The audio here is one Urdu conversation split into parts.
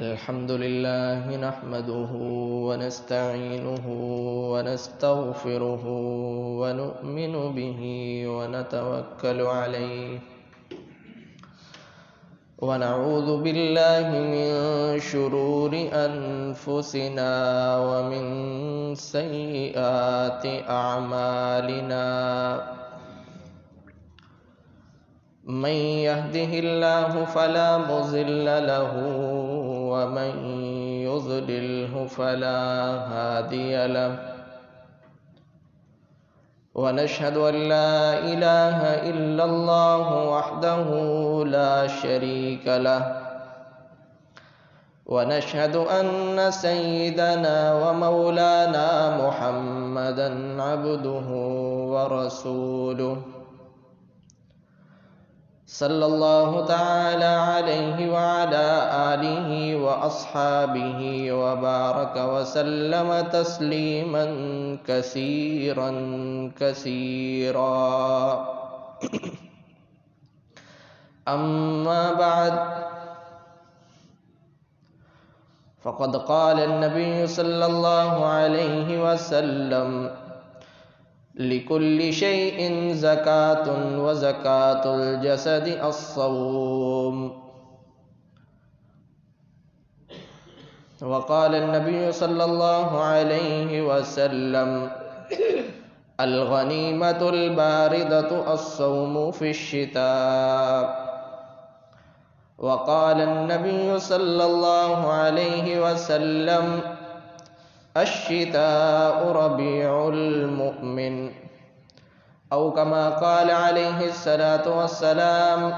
الحمد لله نحمده ونستعينه ونستغفره ونؤمن به ونتوكل عليه ونعوذ بالله من شرور أنفسنا ومن سيئات أعمالنا من يهده الله فلا مضل له ومن يضلله فلا هادي له ونشهد أن لا إله إلا الله وحده لا شريك له ونشهد أن سيدنا ومولانا محمدا عبده ورسوله صلى الله تعالى عليه وعلى آله وأصحابه وبارك وسلم تسليما كثيرا كثيرا أما بعد فقد قال النبي صلى الله عليه وسلم لكل شيء زكاة وزكاة الجسد الصوم وقال النبي صلى الله عليه وسلم الغنيمة الباردة الصوم في الشتاء وقال النبي صلى الله عليه وسلم الشتاء ربيع المؤمن أو كما قال عليه الصلاة والسلام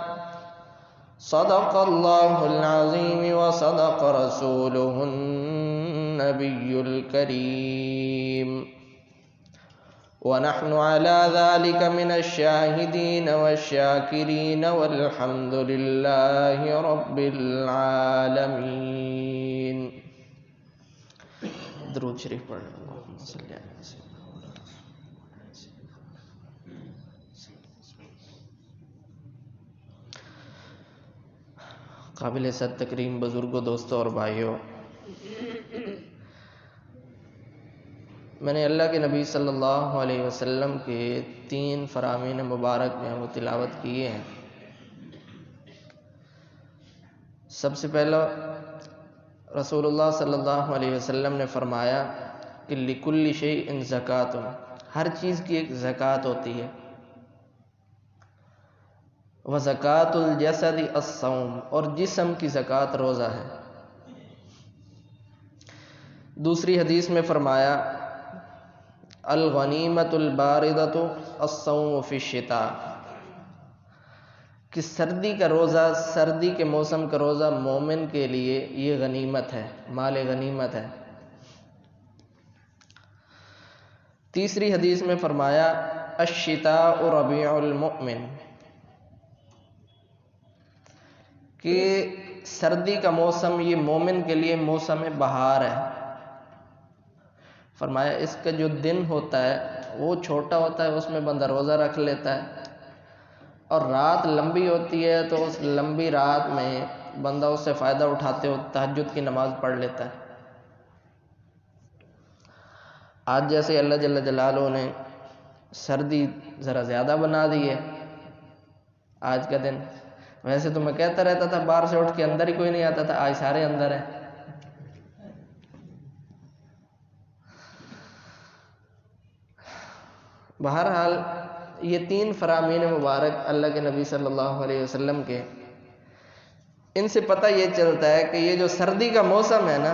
صدق الله العظيم وصدق رسوله النبي الكريم ونحن على ذلك من الشاهدين والشاكرين والحمد لله رب العالمين. درود شریف پڑھ لیں. اللہم صلی علی سیدنا قابل صد تکریم بزرگوں، دوستوں اور بھائیوں، میں نے اللہ کے نبی صلی اللہ علیہ وسلم کے 3 فرامین مبارک میں وہ تلاوت کیے ہیں. سب سے پہلا رسول اللہ صلی اللہ علیہ وسلم نے فرمایا کہ لِكُلِّ شَيْءٍ زَكَاةٌ، ہر چیز کی ایک زکوٰۃ ہوتی ہے. وَزَكَاةُ الْجَسَدِ الصَّوْمُ، اور جسم کی زکوٰۃ روزہ ہے. دوسری حدیث میں فرمایا الغنیمۃ الباردۃ الصوم فی الشتاء، کہ سردی کا روزہ، سردی کے موسم کا روزہ مومن کے لیے یہ غنیمت ہے، مال غنیمت ہے. تیسری حدیث میں فرمایا الشتاء ربیع المؤمن، کہ سردی کا موسم یہ مومن کے لیے موسم بہار ہے. فرمایا اس کا جو دن ہوتا ہے وہ چھوٹا ہوتا ہے، اس میں بندہ روزہ رکھ لیتا ہے، اور رات لمبی ہوتی ہے تو اس لمبی رات میں بندہ اس سے فائدہ اٹھاتے ہو تہجد کی نماز پڑھ لیتا ہے. آج جیسے اللہ جل جلالہ نے سردی ذرا زیادہ بنا دی ہے آج کا دن. ویسے تو میں کہتا رہتا تھا باہر سے اٹھ کے اندر ہی کوئی نہیں آتا تھا، آج سارے اندر ہیں. بہرحال یہ 3 فرامین مبارک اللہ کے نبی صلی اللہ علیہ وسلم کے، ان سے پتہ یہ چلتا ہے کہ یہ جو سردی کا موسم ہے نا،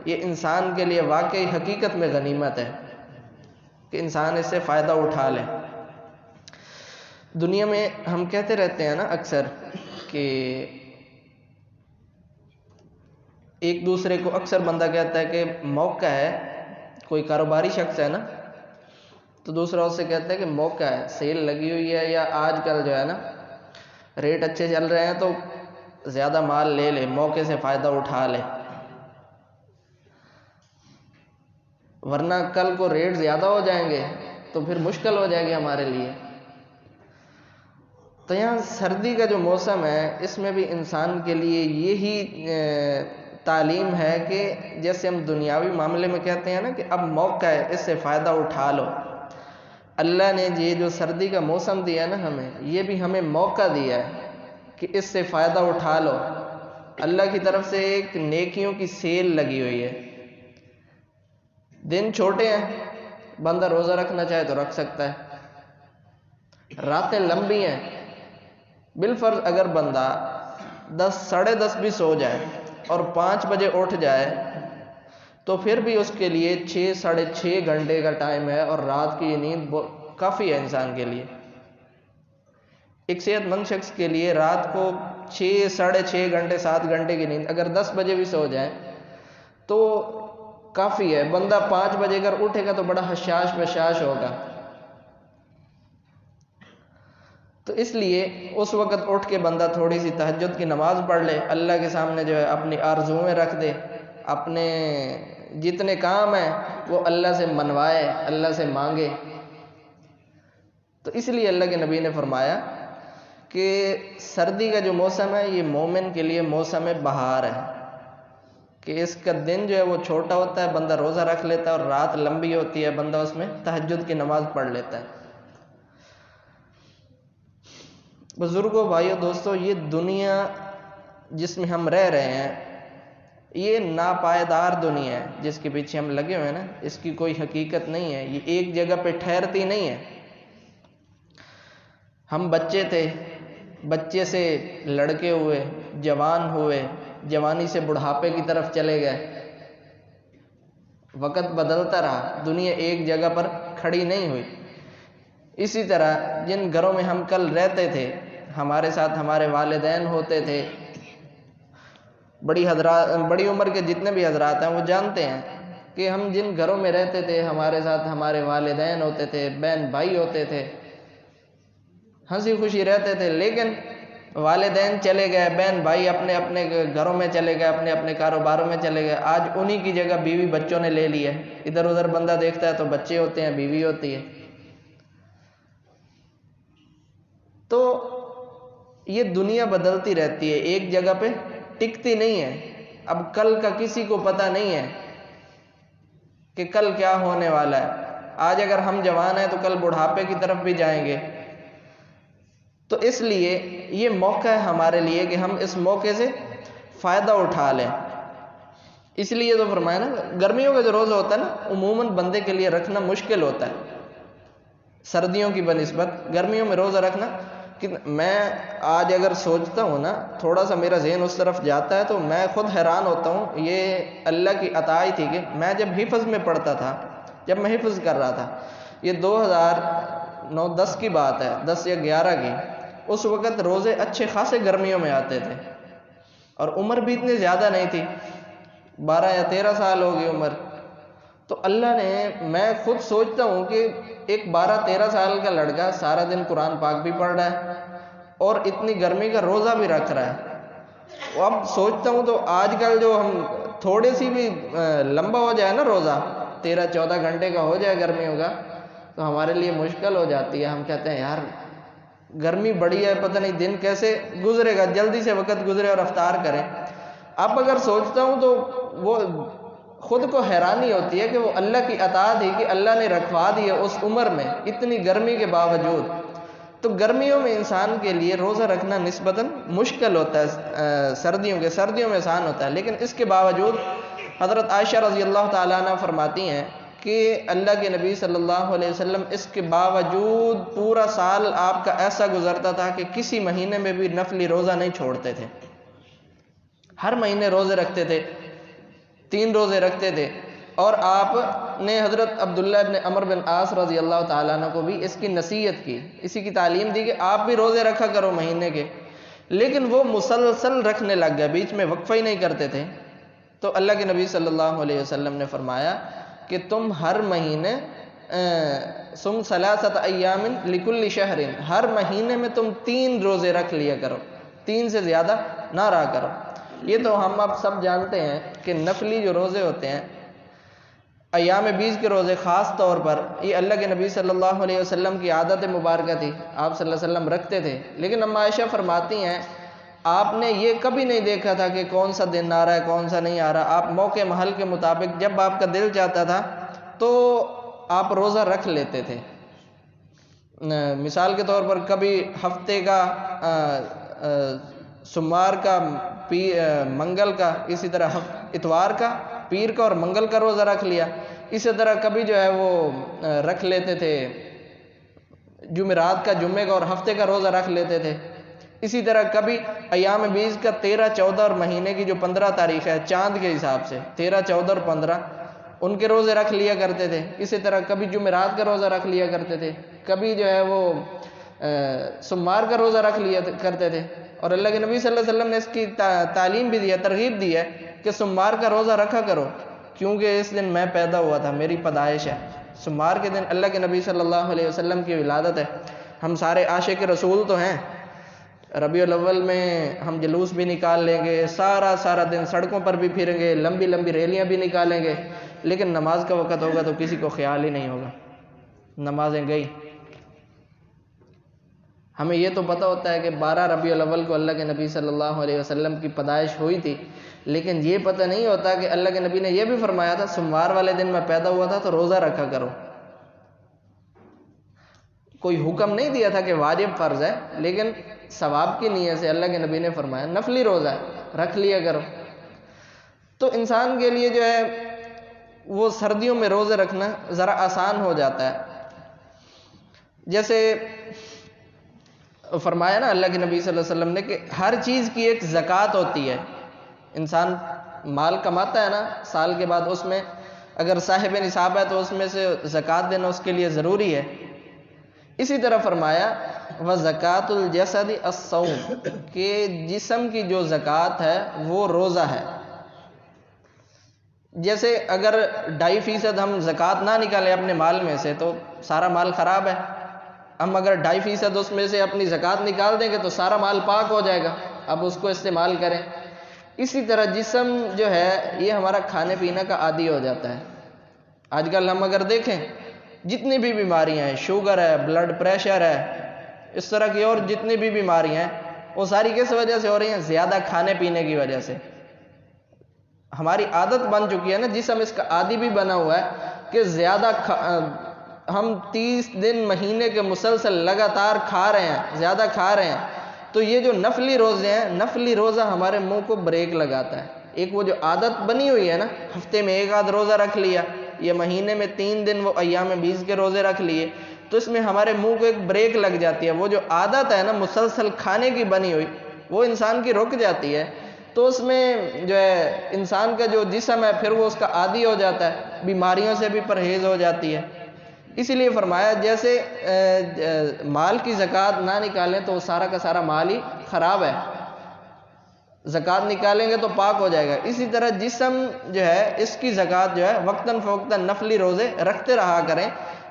یہ انسان کے لیے واقعی حقیقت میں غنیمت ہے کہ انسان اس سے فائدہ اٹھا لے. دنیا میں ہم کہتے رہتے ہیں نا اکثر کہ ایک دوسرے کو اکثر بندہ کہتا ہے کہ موقع ہے، کوئی کاروباری شخص ہے نا تو دوسرا اس سے کہتا ہے کہ موقع ہے، سیل لگی ہوئی ہے، یا آج کل جو ہے نا ریٹ اچھے چل رہے ہیں تو زیادہ مال لے لے، موقع سے فائدہ اٹھا لے. ورنہ کل کو ریٹ زیادہ ہو جائیں گے تو پھر مشکل ہو جائے گی ہمارے لیے. تو یہاں سردی کا جو موسم ہے اس میں بھی انسان کے لیے یہی تعلیم ہے کہ جیسے ہم دنیاوی معاملے میں کہتے ہیں نا کہ اب موقع ہے، اس سے فائدہ اٹھا لو، اللہ نے یہ جو سردی کا موسم دیا نا ہمیں، یہ بھی ہمیں موقع دیا ہے کہ اس سے فائدہ اٹھا لو۔ اللہ کی طرف سے ایک نیکیوں کی سیل لگی ہوئی ہے۔ دن چھوٹے ہیں، بندہ روزہ رکھنا چاہے تو رکھ سکتا ہے، راتیں لمبی ہیں، بالفرض اگر بندہ 10 ساڑھے 10 بھی سو جائے اور 5 بجے اٹھ جائے تو پھر بھی اس کے لیے 6 ساڑھے 6 گھنٹے کا ٹائم ہے، اور رات کی یہ نیند کافی ہے انسان کے لیے۔ ایک صحت مند شخص کے لیے رات کو 6 ساڑھے 6 گھنٹے 7 گھنٹے کی نیند اگر 10 بجے بھی سو جائے تو کافی ہے۔ بندہ 5 بجے اگر اٹھے گا تو بڑا حشاش بشاش ہوگا، تو اس لیے اس وقت اٹھ کے بندہ تھوڑی سی تہجد کی نماز پڑھ لے، اللہ کے سامنے جو ہے اپنی آرزوئیں رکھ دے، اپنے جتنے کام ہیں وہ اللہ سے منوائے، اللہ سے مانگے۔ تو اس لیے اللہ کے نبی نے فرمایا کہ سردی کا جو موسم ہے یہ مومن کے لیے موسم بہار ہے، کہ اس کا دن جو ہے وہ چھوٹا ہوتا ہے، بندہ روزہ رکھ لیتا ہے، اور رات لمبی ہوتی ہے، بندہ اس میں تہجد کی نماز پڑھ لیتا ہے۔ بزرگوں، بھائیوں، دوستوں، یہ دنیا جس میں ہم رہ رہے ہیں یہ ناپائیدار دنیا ہے جس کے پیچھے ہم لگے ہوئے ہیں نا، اس کی کوئی حقیقت نہیں ہے، یہ ایک جگہ پہ ٹھہرتی نہیں ہے۔ ہم بچے تھے، بچے سے لڑکے ہوئے، جوان ہوئے، جوانی سے بڑھاپے کی طرف چلے گئے، وقت بدلتا رہا، دنیا ایک جگہ پر کھڑی نہیں ہوئی۔ اسی طرح جن گھروں میں ہم کل رہتے تھے، ہمارے ساتھ ہمارے والدین ہوتے تھے، بڑی عمر کے جتنے بھی حضرات ہیں وہ جانتے ہیں کہ ہم جن گھروں میں رہتے تھے ہمارے ساتھ ہمارے والدین ہوتے تھے، بہن بھائی ہوتے تھے، ہنسی خوشی رہتے تھے، لیکن والدین چلے گئے، بہن بھائی اپنے اپنے گھروں میں چلے گئے، اپنے اپنے کاروباروں میں چلے گئے، آج انہی کی جگہ بیوی بچوں نے لے لی ہے۔ ادھر ادھر بندہ دیکھتا ہے تو بچے ہوتے ہیں، بیوی ہوتی ہے۔ تو یہ دنیا بدلتی رہتی ہے، ایک جگہ پہ ٹکتی نہیں ہے۔ اب کل کا کسی کو پتہ نہیں ہے کہ کل کیا ہونے والا ہے۔ آج اگر ہم جوان ہیں تو کل بڑھاپے کی طرف بھی جائیں گے۔ تو اس لیے یہ موقع ہے ہمارے لیے کہ ہم اس موقع سے فائدہ اٹھا لیں۔ اس لیے تو فرمایا نا، گرمیوں کا جو روزہ ہوتا ہے نا عموماً بندے کے لیے رکھنا مشکل ہوتا ہے سردیوں کی بنسبت۔ گرمیوں میں روزہ رکھنا کہ میں آج اگر سوچتا ہوں نا، تھوڑا سا میرا ذہن اس طرف جاتا ہے تو میں خود حیران ہوتا ہوں۔ یہ اللہ کی عطا ہی تھی کہ میں جب حفظ میں پڑھتا تھا، جب میں حفظ کر رہا تھا، یہ 2009-10 کی بات ہے، 10 یا 11 کی، اس وقت روزے اچھے خاصے گرمیوں میں آتے تھے، اور عمر بھی اتنی زیادہ نہیں تھی، 12 یا 13 سال ہوگی عمر۔ تو اللہ نے، میں خود سوچتا ہوں کہ ایک 12-13 سال کا لڑکا سارا دن قرآن پاک بھی پڑھ رہا ہے اور اتنی گرمی کا روزہ بھی رکھ رہا ہے۔ اب سوچتا ہوں تو آج کل جو ہم تھوڑے سی بھی لمبا ہو جائے نا روزہ، 13-14 گھنٹے کا ہو جائے گرمیوں کا، تو ہمارے لیے مشکل ہو جاتی ہے۔ ہم کہتے ہیں یار گرمی بڑی ہے، پتہ نہیں دن کیسے گزرے گا، جلدی سے وقت گزرے اور افطار کریں۔ اب اگر سوچتا ہوں تو وہ خود کو حیرانی ہوتی ہے کہ وہ اللہ کی عطا تھی کہ اللہ نے رکھوا دی ہے اس عمر میں اتنی گرمی کے باوجود۔ تو گرمیوں میں انسان کے لیے روزہ رکھنا نسبتاً مشکل ہوتا ہے، سردیوں میں آسان ہوتا ہے، لیکن اس کے باوجود حضرت عائشہ رضی اللہ تعالیٰ عنہ فرماتی ہیں کہ اللہ کے نبی صلی اللہ علیہ وسلم اس کے باوجود پورا سال آپ کا ایسا گزرتا تھا کہ کسی مہینے میں بھی نفلی روزہ نہیں چھوڑتے تھے، ہر مہینے روزے رکھتے تھے، 3 روزے رکھتے تھے۔ اور آپ نے حضرت عبداللہ ابن عمر بن عاص رضی اللہ تعالیٰ عنہ کو بھی اس کی نصیحت کی، اسی کی تعلیم دی کہ آپ بھی روزے رکھا کرو مہینے کے، لیکن وہ مسلسل رکھنے لگ گئے، بیچ میں وقفہ ہی نہیں کرتے تھے۔ تو اللہ کے نبی صلی اللہ علیہ وسلم نے فرمایا کہ تم ہر مہینے صم 3 ایام لکل شہر، ہر مہینے میں تم 3 روزے رکھ لیا کرو، 3 سے زیادہ نہ رہا کرو۔ یہ تو ہم اب سب جانتے ہیں کہ نفلی جو روزے ہوتے ہیں، ایام 20 کے روزے خاص طور پر، یہ اللہ کے نبی صلی اللہ علیہ وسلم کی عادت مبارکہ تھی، آپ صلی اللہ علیہ وسلم رکھتے تھے۔ لیکن اما عائشہ فرماتی ہیں آپ نے یہ کبھی نہیں دیکھا تھا کہ کون سا دن آ رہا ہے کون سا نہیں آ رہا. آپ موقع محل کے مطابق جب آپ کا دل چاہتا تھا تو آپ روزہ رکھ لیتے تھے. مثال کے طور پر کبھی ہفتے کا سوموار کا منگل کا، اسی طرح اتوار کا، پیر کا اور منگل کا روزہ رکھ لیا. اسی طرح کبھی جو ہے وہ رکھ لیتے تھے جمعرات کا جمعے کا اور ہفتے کا روزہ رکھ لیتے تھے. اسی طرح کبھی ایام بیس کا 13، 14 اور مہینے کی جو 15 تاریخ ہے چاند کے حساب سے 13، 14 اور 15 ان کے روزے رکھ لیا کرتے تھے. اسی طرح کبھی جمعرات کا روزہ رکھ لیا کرتے تھے، کبھی جو ہے وہ سوموار کا روزہ رکھ لیا کرتے تھے. اور اللہ کے نبی صلی اللہ علیہ وسلم نے اس کی تعلیم بھی دی ہے، ترغیب دی ہے کہ سوموار کا روزہ رکھا کرو کیونکہ اس دن میں پیدا ہوا تھا، میری پیدائش ہے. سوموار کے دن اللہ کے نبی صلی اللہ علیہ وسلم کی ولادت ہے. ہم سارے عاشق رسول تو ہیں. ربیع الاول میں ہم جلوس بھی نکال لیں گے، سارا دن سڑکوں پر بھی پھریں گے، لمبی لمبی ریلیاں بھی نکالیں گے، لیکن نماز کا وقت ہوگا تو کسی کو خیال ہی نہیں ہوگا. نمازیں گئی. ہمیں یہ تو پتہ ہوتا ہے کہ 12 ربیع الاول کو اللہ کے نبی صلی اللہ علیہ وسلم کی پیدائش ہوئی تھی، لیکن یہ پتہ نہیں ہوتا کہ اللہ کے نبی نے یہ بھی فرمایا تھا سوموار والے دن میں پیدا ہوا تھا تو روزہ رکھا کرو. کوئی حکم نہیں دیا تھا کہ واجب فرض ہے، لیکن ثواب کی نیت سے اللہ کے نبی نے فرمایا نفلی روزہ ہے رکھ لیا کرو. تو انسان کے لیے جو ہے وہ سردیوں میں روزے رکھنا ذرا آسان ہو جاتا ہے. جیسے فرمایا نا اللہ کے نبی صلی اللہ علیہ وسلم نے کہ ہر چیز کی ایک زکوٰۃ ہوتی ہے. انسان مال کماتا ہے نا سال کے بعد، اس میں اگر صاحب نصاب ہے تو اس میں سے زکوٰۃ دینا اس کے لیے ضروری ہے. اسی طرح فرمایا وَزَكَاةُ الْجَسَدِ الصَّوْمُ کہ جسم کی جو زکوٰۃ ہے وہ روزہ ہے. جیسے اگر 2.5% ہم زکوٰۃ نہ نکالیں اپنے مال میں سے تو سارا مال خراب ہے. ہم اگر 2.5% اس میں سے اپنی زکوٰۃ نکال دیں گے تو سارا مال پاک ہو جائے گا، اب اس کو استعمال کریں. اسی طرح جسم جو ہے یہ ہمارا کھانے پینے کا عادی ہو جاتا ہے. آج کل ہم اگر دیکھیں جتنی بھی بیماریاں ہیں، شوگر ہے، بلڈ پریشر ہے، اس طرح کی اور جتنی بھی بیماریاں ہیں وہ ساری کس وجہ سے ہو رہی ہیں؟ زیادہ کھانے پینے کی وجہ سے. ہماری عادت بن چکی ہے نا، جسم اس کا عادی بھی بنا ہوا ہے کہ زیادہ ہم 30 دن مہینے کے مسلسل لگاتار کھا رہے ہیں، زیادہ کھا رہے ہیں. تو یہ جو نفلی روزے ہیں، نفلی روزہ ہمارے منہ کو بریک لگاتا ہے. ایک وہ جو عادت بنی ہوئی ہے نا، ہفتے میں 1 آدھ روزہ رکھ لیا، یہ مہینے میں 3 دن وہ ایام 20 کے روزے رکھ لیے، تو اس میں ہمارے منہ کو ایک بریک لگ جاتی ہے. وہ جو عادت ہے نا مسلسل کھانے کی بنی ہوئی، وہ انسان کی رک جاتی ہے. تو اس میں جو ہے انسان کا جو جسم ہے پھر وہ اس کا عادی ہو جاتا ہے، بیماریوں سے بھی پرہیز ہو جاتی ہے. اسی لیے فرمایا جیسے مال کی زکوٰۃ نہ نکالیں تو سارا کا سارا مال ہی خراب ہے، زکوٰۃ نکالیں گے تو پاک ہو جائے گا. اسی طرح جسم جو ہے اس کی زکوٰۃ جو ہے وقتاً فوقتاً نفلی روزے رکھتے رہا کریں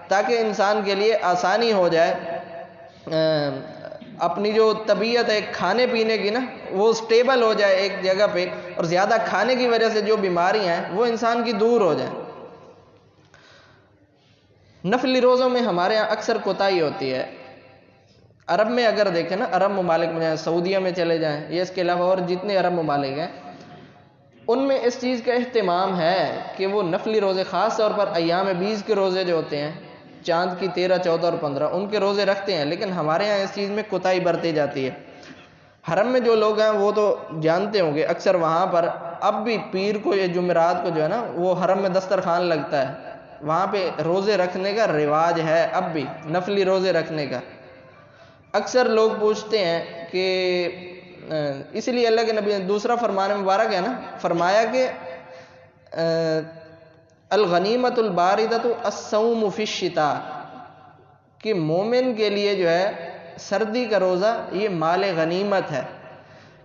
تاکہ انسان کے لیے آسانی ہو جائے. اپنی جو طبیعت ہے کھانے پینے کی نا وہ سٹیبل ہو جائے ایک جگہ پہ، اور زیادہ کھانے کی وجہ سے جو بیماریاں ہیں وہ انسان کی دور ہو جائیں. نفلی روزوں میں ہمارے ہاں اکثر کوتاہی ہوتی ہے. عرب میں اگر دیکھیں نا، عرب ممالک میں جائیں، سعودیہ میں چلے جائیں، یہ اس کے علاوہ اور جتنے عرب ممالک ہیں ان میں اس چیز کا اہتمام ہے کہ وہ نفلی روزے خاص طور پر ایام 20 کے روزے جو ہوتے ہیں، چاند کی 13، 14 اور 15 ان کے روزے رکھتے ہیں. لیکن ہمارے ہاں اس چیز میں کوتاہی برتی جاتی ہے. حرم میں جو لوگ ہیں وہ تو جانتے ہوں گے، اکثر وہاں پر اب بھی پیر کو یا جمعرات کو جو ہے نا وہ حرم میں دسترخوان لگتا ہے، وہاں پہ روزے رکھنے کا رواج ہے اب بھی، نفلی روزے رکھنے کا. اکثر لوگ پوچھتے ہیں کہ اس لیے اللہ کے نبی نے دوسرا فرمان مبارک ہے نا، فرمایا کہ الغنیمۃ الباردۃ الصوم فی الشتاء کہ مومن کے لیے جو ہے سردی کا روزہ یہ مال غنیمت ہے،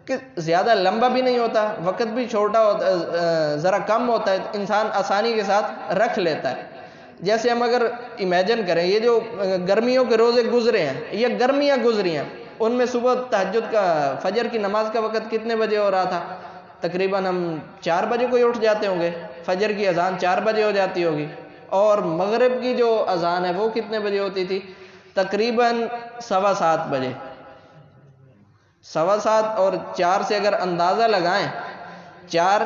کہ زیادہ لمبا بھی نہیں ہوتا، وقت بھی چھوٹا ہوتا، ذرا کم ہوتا ہے، انسان آسانی کے ساتھ رکھ لیتا ہے. جیسے ہم اگر امیجن کریں یہ جو گرمیوں کے روزے گزرے ہیں، یہ گرمیاں گزری ہیں، ان میں صبح تہجد کا فجر کی نماز کا وقت کتنے بجے ہو رہا تھا؟ تقریباً ہم 4 بجے کو ہی اٹھ جاتے ہوں گے، فجر کی اذان 4 بجے ہو جاتی ہوگی، اور مغرب کی جو اذان ہے وہ کتنے بجے ہوتی تھی؟ تقریباً 7:15 بجے. 7:15 اور 4 سے اگر اندازہ لگائیں، 4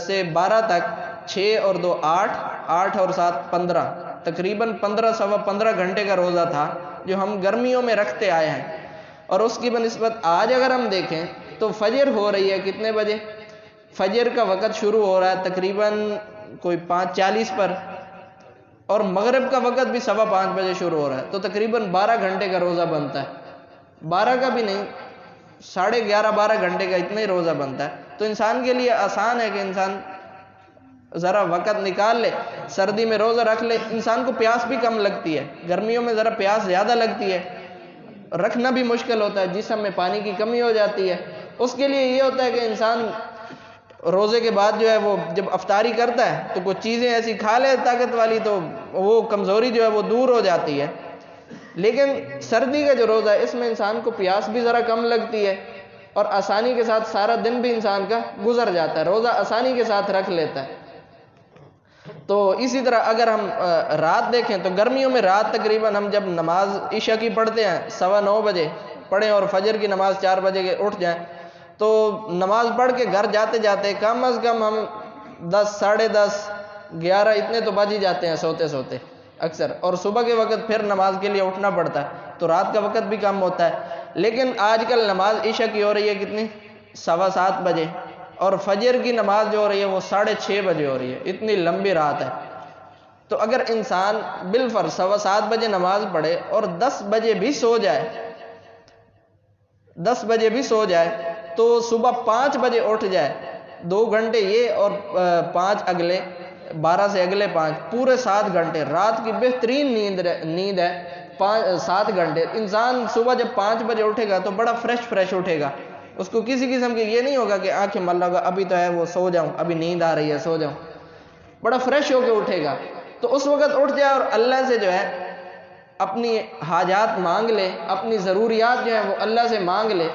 سے 12 تک 6 اور 2 8، 8 اور 7 15، تقریباً 15 گھنٹے کا روزہ تھا جو ہم گرمیوں میں رکھتے آئے ہیں۔ اور اس کی بنسبت آج اگر ہم دیکھیں تو فجر ہو رہی ہے کتنے بجے؟ فجر کا وقت شروع ہو رہا ہے تقریباً کوئی 5:40 پر، اور مغرب کا وقت بھی 5:15 بجے شروع ہو رہا ہے، تو تقریباً 12 گھنٹے کا روزہ بنتا ہے۔ 12 کا بھی نہیں، 11:30 12 گھنٹے کا اتنا ہی روزہ بنتا ہے۔ تو انسان کے لیے آسان ہے کہ انسان ذرا وقت نکال لے، سردی میں روزہ رکھ لے۔ انسان کو پیاس بھی کم لگتی ہے، گرمیوں میں ذرا پیاس زیادہ لگتی ہے، رکھنا بھی مشکل ہوتا ہے، جسم میں پانی کی کمی ہو جاتی ہے۔ اس کے لیے یہ ہوتا ہے کہ انسان روزے کے بعد جو ہے وہ جب افطاری کرتا ہے تو کچھ چیزیں ایسی کھا لے طاقت والی، تو وہ کمزوری جو ہے وہ دور ہو جاتی ہے۔ لیکن سردی کا جو روزہ ہے اس میں انسان کو پیاس بھی ذرا کم لگتی ہے، اور آسانی کے ساتھ سارا دن بھی انسان کا گزر جاتا ہے، روزہ آسانی کے ساتھ رکھ لیتا ہے۔ تو اسی طرح اگر ہم رات دیکھیں تو گرمیوں میں رات تقریباً ہم جب نماز عشاء کی پڑھتے ہیں 9:15 بجے پڑھیں اور فجر کی نماز 4 بجے کے اٹھ جائیں، تو نماز پڑھ کے گھر جاتے جاتے کم از کم ہم 10 ساڑھے 10 11 اتنے تو بج ہی جاتے ہیں سوتے سوتے اکثر، اور صبح کے وقت پھر نماز کے لیے اٹھنا پڑتا ہے، تو رات کا وقت بھی کم ہوتا ہے۔ لیکن آج کل نماز عشاء کی ہو رہی ہے کتنی؟ 7:15 بجے، اور فجر کی نماز جو ہو رہی ہے وہ 6:30 بجے ہو رہی ہے، اتنی لمبی رات ہے۔ تو اگر انسان بالفرض 7:15 بجے نماز پڑھے اور 10 بجے بھی سو جائے، 10 بجے بھی سو جائے، تو صبح 5 بجے اٹھ جائے، 2 گھنٹے یہ اور 5 اگلے 12 سے اگلے 5، پورے 7 گھنٹے رات کی بہترین نیند ہے 7 گھنٹے۔ انسان صبح جب 5 بجے اٹھے گا تو بڑا فریش اٹھے گا، اس کو کسی قسم کی یہ نہیں ہوگا کہ آنکھیں مل رہا ہوگا ابھی تو ہے وہ سو جاؤں، ابھی نیند آ رہی ہے سو جاؤں، بڑا فریش ہو کے اٹھے گا۔ تو اس وقت اٹھ جائے اور اللہ سے جو ہے اپنی حاجات مانگ لے، اپنی ضروریات جو ہیں وہ اللہ سے مانگ لے۔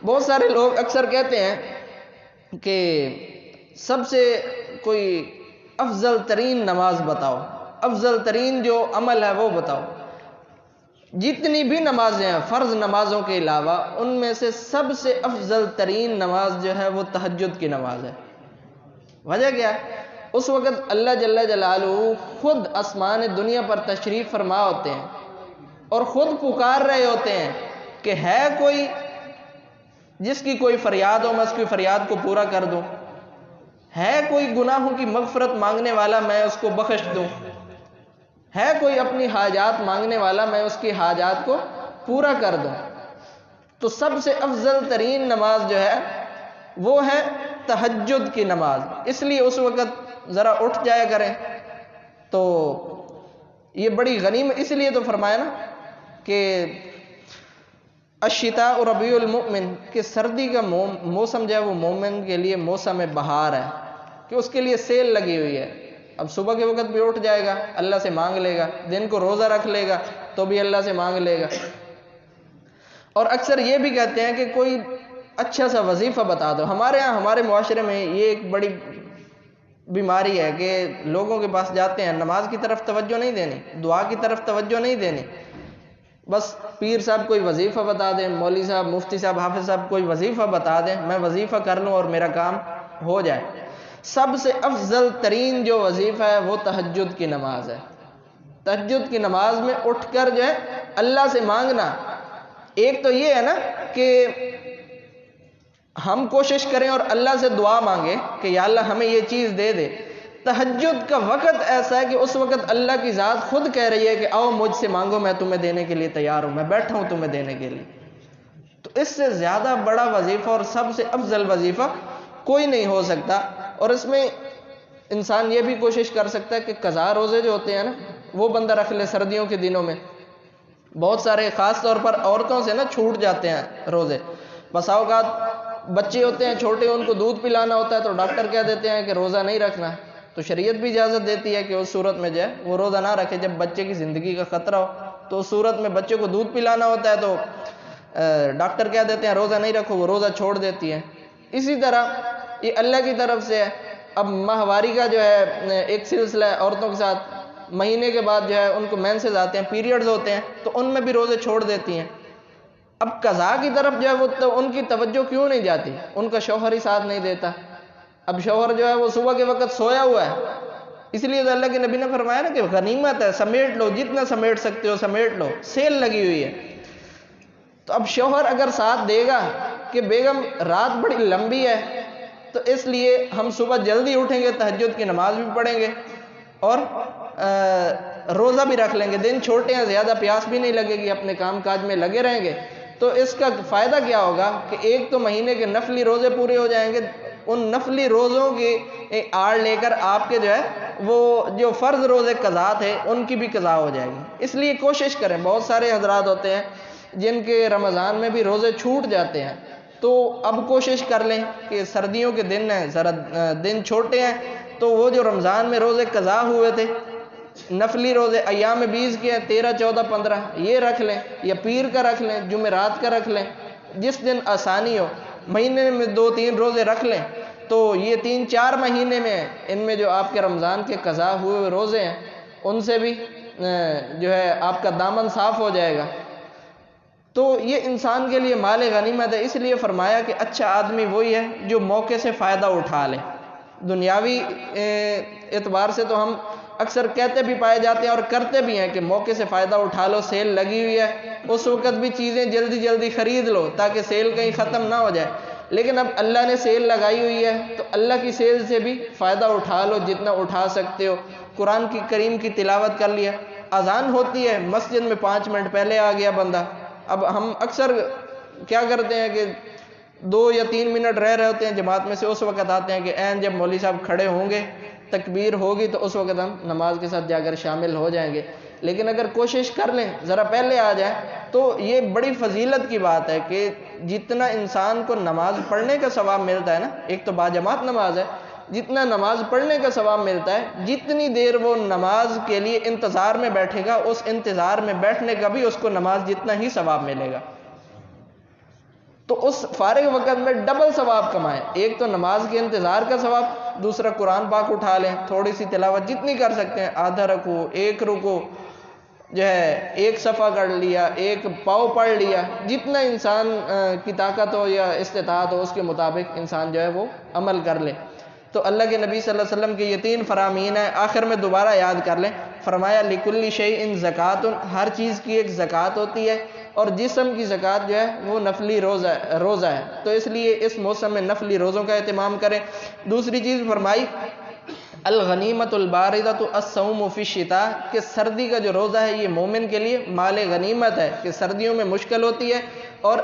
بہت سارے لوگ اکثر کہتے ہیں کہ سب سے کوئی افضل ترین نماز بتاؤ، افضل ترین جو عمل ہے وہ بتاؤ۔ جتنی بھی نمازیں ہیں فرض نمازوں کے علاوہ، ان میں سے سب سے افضل ترین نماز جو ہے وہ تہجد کی نماز ہے۔ وجہ کیا ہے؟ اس وقت اللہ جل جلالہ خود آسمان دنیا پر تشریف فرما ہوتے ہیں اور خود پکار رہے ہوتے ہیں کہ ہے کوئی جس کی کوئی فریاد ہو میں اس کی فریاد کو پورا کر دوں، ہے کوئی گناہوں کی مغفرت مانگنے والا میں اس کو بخش دوں، ہے کوئی اپنی حاجات مانگنے والا میں اس کی حاجات کو پورا کر دوں۔ تو سب سے افضل ترین نماز جو ہے وہ ہے تہجد کی نماز، اس لیے اس وقت ذرا اٹھ جایا کریں۔ تو یہ بڑی غنیمت، اس لیے تو فرمایا نا کہ الشتاء ربیع المؤمن، کہ سردی کا موسم جو ہے وہ مومن کے لیے موسم بہار ہے، کہ اس کے لیے سیل لگی ہوئی ہے۔ اب صبح کے وقت بھی اٹھ جائے گا اللہ سے مانگ لے گا، دن کو روزہ رکھ لے گا تو بھی اللہ سے مانگ لے گا۔ اور اکثر یہ بھی کہتے ہیں کہ کوئی اچھا سا وظیفہ بتا دو۔ ہمارے ہاں ہمارے معاشرے میں یہ ایک بڑی بیماری ہے کہ لوگوں کے پاس جاتے ہیں، نماز کی طرف توجہ نہیں دینی، دعا کی طرف توجہ نہیں دینی، بس پیر صاحب کوئی وظیفہ بتا دیں، مولوی صاحب مفتی صاحب حافظ صاحب کوئی وظیفہ بتا دیں، میں وظیفہ کر لوں اور میرا کام ہو جائے۔ سب سے افضل ترین جو وظیفہ ہے وہ تہجد کی نماز ہے۔ تہجد کی نماز میں اٹھ کر جو ہے اللہ سے مانگنا، ایک تو یہ ہے نا کہ ہم کوشش کریں اور اللہ سے دعا مانگیں کہ یا اللہ ہمیں یہ چیز دے دے۔ تہجد کا وقت ایسا ہے کہ اس وقت اللہ کی ذات خود کہہ رہی ہے کہ آؤ مجھ سے مانگو، میں تمہیں دینے کے لیے تیار ہوں، میں بیٹھا ہوں تمہیں دینے کے لیے۔ تو اس سے زیادہ بڑا وظیفہ اور سب سے افضل وظیفہ کوئی نہیں ہو سکتا۔ اور اس میں انسان یہ بھی کوشش کر سکتا ہے کہ قضا روزے جو ہوتے ہیں نا وہ بندہ رکھ لے سردیوں کے دنوں میں۔ بہت سارے خاص طور پر عورتوں سے نا چھوٹ جاتے ہیں روزے، بسا اوقات بچے ہوتے ہیں چھوٹے، ان کو دودھ پلانا ہوتا ہے تو ڈاکٹر کہہ دیتے ہیں کہ روزہ نہیں رکھنا ہے، تو شریعت بھی اجازت دیتی ہے کہ اس صورت میں جو ہے وہ روزہ نہ رکھے جب بچے کی زندگی کا خطرہ ہو، تو اس صورت میں بچے کو دودھ پلانا ہوتا ہے تو ڈاکٹر کہہ دیتے ہیں روزہ نہیں رکھو، وہ روزہ چھوڑ دیتی ہے۔ اسی طرح یہ اللہ کی طرف سے ہے۔ اب ماہواری کا جو ہے ایک سلسلہ ہے عورتوں کے ساتھ، مہینے کے بعد جو ہے ان کو مینسز آتے ہیں، پیریڈز ہوتے ہیں، تو ان میں بھی روزے چھوڑ دیتی ہیں۔ اب قضا کی طرف جو ہے وہ ان کی توجہ کیوں نہیں جاتی؟ ان کا شوہر ہی ساتھ نہیں دیتا. اب شوہر جو ہے وہ صبح کے وقت سویا ہوا ہے، اس لیے تو اللہ کے نبی نے فرمایا نا کہ غنیمت ہے، سمیٹ لو، جتنا سمیٹ سکتے ہو سمیٹ لو، سیل لگی ہوئی ہے. تو اب شوہر اگر ساتھ دے گا کہ بیگم رات بڑی لمبی ہے تو اس لیے ہم صبح جلدی اٹھیں گے، تہجد کی نماز بھی پڑھیں گے اور روزہ بھی رکھ لیں گے، دن چھوٹے ہیں زیادہ پیاس بھی نہیں لگے گی، اپنے کام کاج میں لگے رہیں گے. تو اس کا فائدہ کیا ہوگا کہ ایک تو مہینے کے نفلی روزے پورے ہو جائیں گے، ان نفلی روزوں کی آڑ لے کر آپ کے جو ہے وہ جو فرض روزے قضا تھے ان کی بھی قضا ہو جائے گی. اس لیے کوشش کریں. بہت سارے حضرات ہوتے ہیں جن کے رمضان میں بھی روزے چھوٹ جاتے ہیں، تو اب کوشش کر لیں کہ سردیوں کے دن ہیں، ذرا دن چھوٹے ہیں، تو وہ جو رمضان میں روزے قضا ہوئے تھے، نفلی روزے ایام 20 کے ہیں، 13 14 15 یہ رکھ لیں، یا پیر کا رکھ لیں، جمعرات کا رکھ لیں، جس دن آسانی ہو. مہینے میں 2-3 روزے رکھ لیں تو یہ 3-4 مہینے میں ان میں جو آپ کے رمضان کے قضا ہوئے روزے ہیں ان سے بھی جو ہے آپ کا دامن صاف ہو جائے گا. تو یہ انسان کے لیے مال غنیمت ہے. اس لیے فرمایا کہ اچھا آدمی وہی ہے جو موقع سے فائدہ اٹھا لے. دنیاوی اعتبار سے تو ہم اکثر کہتے بھی پائے جاتے ہیں اور کرتے بھی ہیں کہ موقع سے فائدہ اٹھا لو، سیل لگی ہوئی ہے، اس وقت بھی چیزیں جلدی جلدی خرید لو تاکہ سیل کہیں ختم نہ ہو جائے. لیکن اب اللہ نے سیل لگائی ہوئی ہے تو اللہ کی سیل سے بھی فائدہ اٹھا لو جتنا اٹھا سکتے ہو. قرآن کی کریم کی تلاوت کر لیا. اذان ہوتی ہے، مسجد میں 5 منٹ پہلے آ گیا بندہ. اب ہم اکثر کیا کرتے ہیں کہ 2 یا 3 منٹ رہ رہے ہوتے ہیں جماعت میں سے، اس وقت آتے ہیں کہ این جب مولوی صاحب کھڑے ہوں گے، تکبیر ہوگی تو اس وقت ہم نماز کے ساتھ جا کر شامل ہو جائیں گے. لیکن اگر کوشش کر لیں ذرا پہلے آ جائیں تو یہ بڑی فضیلت کی بات ہے کہ جتنا انسان کو نماز پڑھنے کا ثواب ملتا ہے نا، ایک تو باجماعت نماز ہے، جتنا نماز پڑھنے کا ثواب ملتا ہے، جتنی دیر وہ نماز کے لیے انتظار میں بیٹھے گا، اس انتظار میں بیٹھنے کا بھی اس کو نماز جتنا ہی ثواب ملے گا. تو اس فارغ وقت میں ڈبل ثواب کمائیں. ایک تو نماز کے انتظار کا ثواب، دوسرا قرآن پاک اٹھا لیں، تھوڑی سی تلاوت جتنی کر سکتے ہیں، آدھا رکوع، 1 رکوع، جو ہے 1 صفحہ کر لیا، 1 پاؤ پڑھ لیا، جتنا انسان کی طاقت ہو یا استطاعت ہو اس کے مطابق انسان جو ہے وہ عمل کر لے. تو اللہ کے نبی صلی اللہ علیہ وسلم کے یہ 3 فرامین ہیں. آخر میں دوبارہ یاد کر لیں، فرمایا لِكُلِّ شَيْءٍ زَكَاةٌ، ہر چیز کی ایک زکوٰۃ ہوتی ہے، اور جسم کی زکوٰۃ جو ہے وہ نفلی روزہ ہے. تو اس لیے اس موسم میں نفلی روزوں کا اہتمام کریں. دوسری چیز فرمائی الغنیمت الباردۃ الصوم فی الشتاء، کہ سردی کا جو روزہ ہے یہ مومن کے لیے مال غنیمت ہے، کہ سردیوں میں مشکل ہوتی ہے اور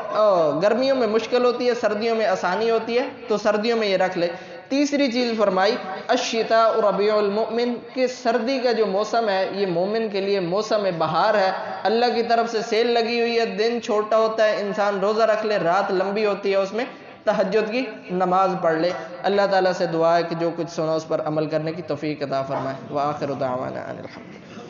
گرمیوں میں مشکل ہوتی ہے، سردیوں میں آسانی ہوتی ہے، تو سردیوں میں یہ رکھ لے. تیسری چیز فرمائی الشتاء ربیع المؤمن، کہ سردی کا جو موسم ہے یہ مومن کے لیے موسم بہار ہے. اللہ کی طرف سے سیل لگی ہوئی ہے، دن چھوٹا ہوتا ہے، انسان روزہ رکھ لے، رات لمبی ہوتی ہے، اس میں تہجد کی نماز پڑھ لے. اللہ تعالیٰ سے دعا ہے کہ جو کچھ سنا اس پر عمل کرنے کی توفیق عطا فرمائے. وآخر دعوانا ان الحمد للہ.